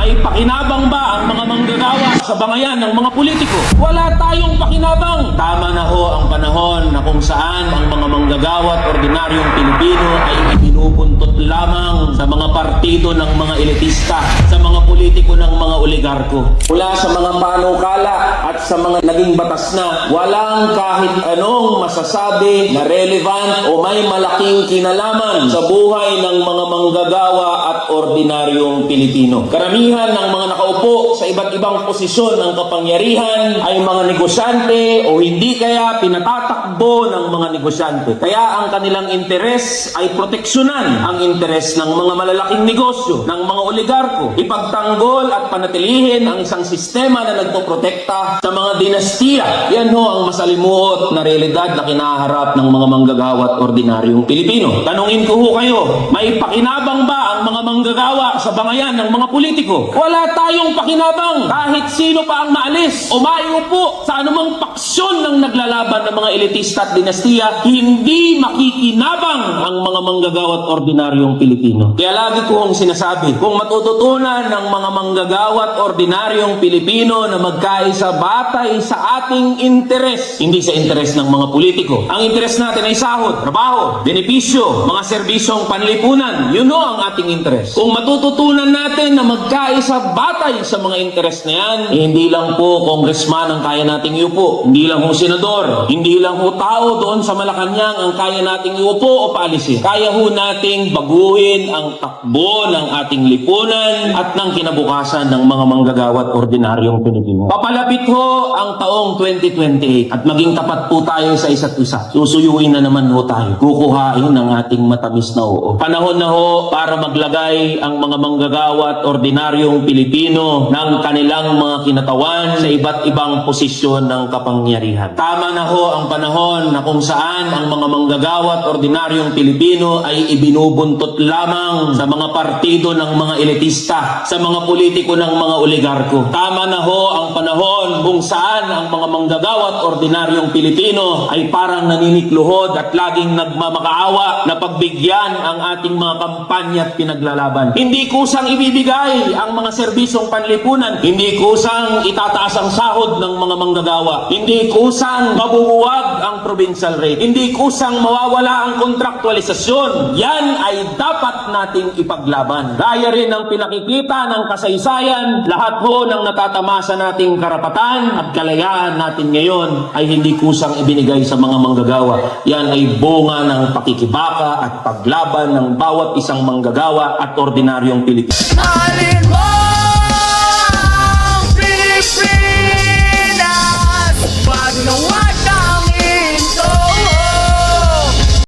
May pakinabang ba ang mga manggagawa sa bangayan ng mga politiko? Wala tayong pakinabang. Tama na ho ang panahon na kung saan ang mga manggagawa at ordinaryong Pilipino ay ibinubuntot lamang sa mga partido ng mga elitista, sa mga politiko ng mga oligarko. Mula sa mga panukala at sa mga naging batas na, walang kahit anong masasabi na relevant o may malaking kinalaman sa buhay ng mga manggagawa at ordinaryong Pilipino. Karamihan ng mga nakaupo sa iba't ibang posisyon ng kapangyarihan ay mga negosyante o hindi kaya pinatatakbo ng mga negosyante. Kaya ang kanilang interes ay proteksyonan ang interes ng mga malalaking negosyo, ng mga oligarko, ipagtanggol at panatilihin ang isang sistema na nagpoprotekta sa mga dinastiya. Yan ho ang masalimuot na realidad na kinaharap ng mga manggagawa at ordinaryong Pilipino. Tanungin ko ho kayo, may pakinabang ba ang mga manggagawa sa bangayan ng mga politiko? Wala tayong pakinabang. Kahit sino pa ang maalis o maiupo sa anumang paksyon ng naglalaban ng mga elitista at dinastiya, hindi makikinabang ang mga manggagawa at ordinaryong Pilipino. Kaya lagi ko ang sinasabi, kung matututunan ng mga manggagawa at ordinaryong Pilipino na magkaisa batay sa ating interes, hindi sa interes ng mga politiko. Ang interes natin ay sahod, trabaho, benepisyo, mga serbisyong panlipunan. Yun ho ang ating interes. Kung matututunan natin na magkaisa batay sa mga interes na yan, hindi lang po congressman ang kaya nating iupo, hindi lang ho senador, hindi lang ho tao doon sa Malacanang ang kaya nating iupo o paalisin. Kaya ho nating baguhin ang takbo ng ating lipunan at ng kinabukasan ng mga manggagawa at ordinaryong Pilipino. Papalapit ho ang taong 2028 at maging tapat po tayo sa isa't isa. Susuyuin na naman ho tayo. Kukuhain ang ating matamis na oo. Panahon na ho para maglagay ang mga manggagawa at ordinaryong Pilipino ng kanilang mga kinatawan sa iba't ibang posisyon ng kapangyarihan. Tama na ho ang panahon na kung saan ang mga manggagawa at ordinaryong Pilipino ay ibinubuntot lamang sa mga partido ng mga elitista, sa mga politiko ng mga oligarko. Tama na ho ang panahon kung saan ang mga manggagawa at ordinaryong Pilipino ay parang naninikluhod at laging nagmamakaawa na pagbigyan ang ating mga kampanya at pinaglalaban. Hindi kusang ibibigay ang mga serbisyong panlipunan, hindi kusang itataas ang sahod ng mga manggagawa, hindi kusang mabubuwag ang provincial rate, hindi kusang mawawala ang kontraktualisasyon. Yan ay dapat nating ipaglaban. Gaya rin ng pinakikita ng kasaysayan, lahat ho ng natatamasa nating karapatan at kalayaan natin ngayon ay hindi kusang ibinigay sa mga manggagawa. Yan ay bunga ng pakikibaka at paglaban ng bawat isang manggagawa at ordinaryong Pilipino.